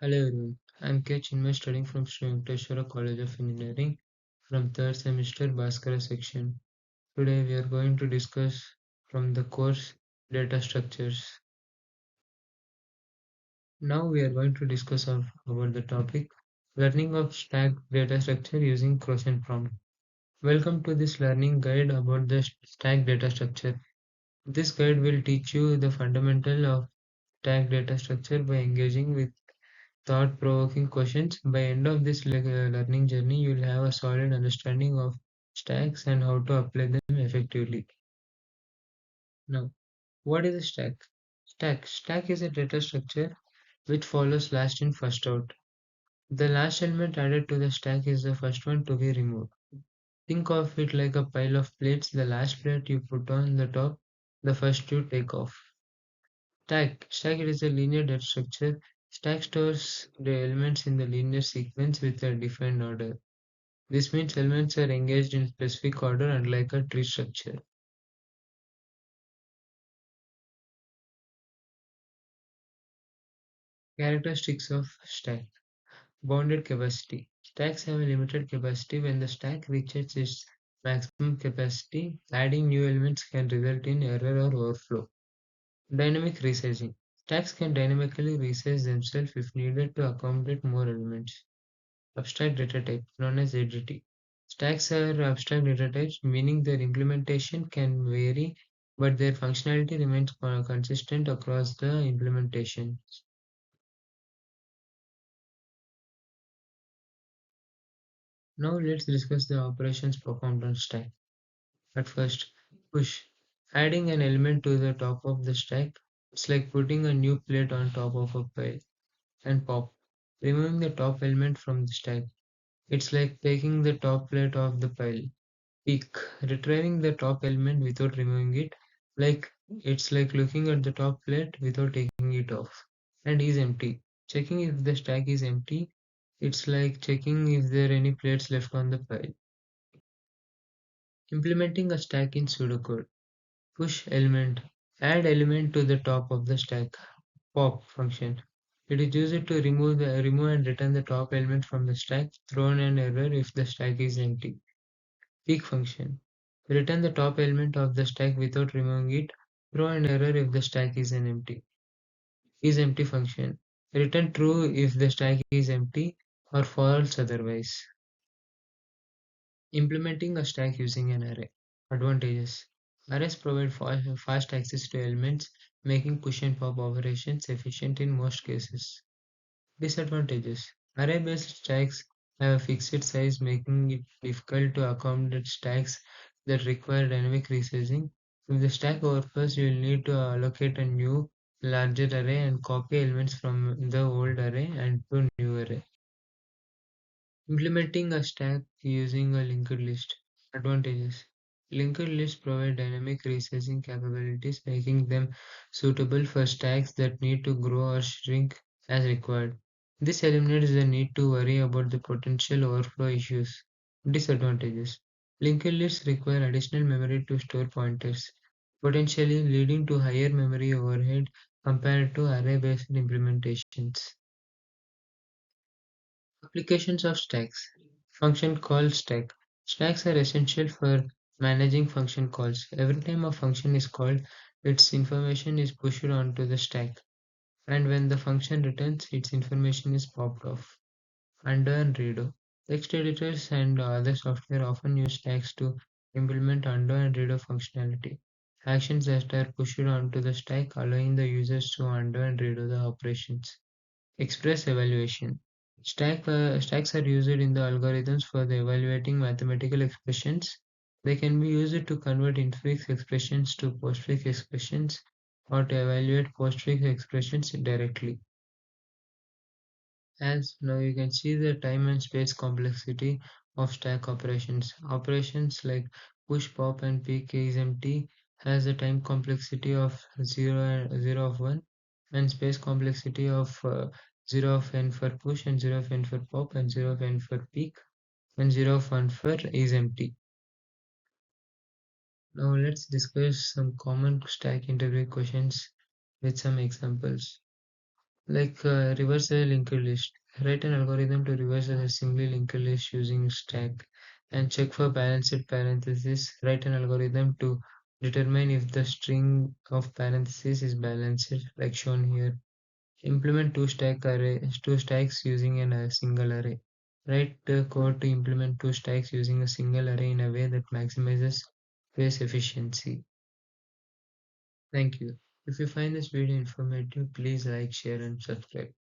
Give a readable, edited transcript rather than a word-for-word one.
Hello everyone, I'm K.Chinmay studying from Sri Venkateswara College of Engineering from third semester Bhaskara section. Today we are going to discuss from the course data structures. Now we are going to discuss about the topic learning of stack data structure using question prompt. Welcome to this learning guide about the stack data structure. This guide will teach you the fundamental of stack data structure by engaging with thought-provoking questions. By end of this learning journey, you will have a solid understanding of stacks and how to apply them effectively. Now, what is a stack? Stack is a data structure which follows last in first out. The last element added to the stack is the first one to be removed. Think of it like a pile of plates. The last plate you put on the top, the first you take off. Stack it is a linear data structure. Stack stores the elements in the linear sequence with a defined order. This means elements are engaged in specific order unlike a tree structure. Characteristics of stack. Bounded capacity. Stacks have a limited capacity. When the stack reaches its maximum capacity, adding new elements can result in error or overflow. Dynamic resizing. Stacks can dynamically resize themselves if needed to accommodate more elements. Abstract data type, known as ADT. Stacks are abstract data types, meaning their implementation can vary, but their functionality remains consistent across the implementation. Now let's discuss the operations performed on stack. At first, push. Adding an element to the top of the stack, it's like putting a new plate on top of a pile. And pop. Removing the top element from the stack. It's like taking the top plate off the pile. Peek. Retrieving the top element without removing it. Like it's like looking at the top plate without taking it off. And is empty. Checking if the stack is empty. It's like checking if there are any plates left on the pile. Implementing a stack in pseudocode. Push element. Add element to the top of the stack. Pop function. It is used to remove and return the top element from the stack. Throw an error if the stack is empty. Peek function. Return the top element of the stack without removing it. Throw an error if the stack is an empty. Is empty function. Return true if the stack is empty or false otherwise. Implementing a stack using an array. Advantages. Arrays provide fast access to elements, making push and pop operations efficient in most cases. Disadvantages. Array-based stacks have a fixed size, making it difficult to accommodate stacks that require dynamic resizing. If the stack overflows, you will need to allocate a new, larger array and copy elements from the old array and to new array. Implementing a stack using a linked list. Advantages. Linked lists provide dynamic resizing capabilities, making them suitable for stacks that need to grow or shrink as required. This eliminates the need to worry about the potential overflow issues. Disadvantages. Linked lists require additional memory to store pointers, potentially leading to higher memory overhead compared to array-based implementations. Applications of stacks. Function call stack. Stacks are essential for managing function calls. Every time a function is called, its information is pushed onto the stack, and when the function returns, its information is popped off. Undo and redo. Text editors and other software often use stacks to implement undo and redo functionality. Actions that are pushed onto the stack, allowing the users to undo and redo the operations. Express evaluation. Stacks are used in the algorithms for the evaluating mathematical expressions. They can be used to convert infix expressions to postfix expressions or to evaluate postfix expressions directly. As now you can see the time and space complexity of stack operations. Operations like push, pop, and pick is empty has a time complexity of 0 of 1 and space complexity of 0 of n for push and 0 of n for pop and 0 of n for peak and 0 of 1 for is empty. Now let's discuss some common stack interview questions with some examples. Like reverse a linked list. Write an algorithm to reverse a singly linked list using stack and check for balanced parentheses. Write an algorithm to determine if the string of parentheses is balanced, like shown here. Implement two stacks using a single array. Write the code to implement two stacks using a single array in a way that maximizes space efficiency. Thank you. If you find this video informative, please like, share, and subscribe.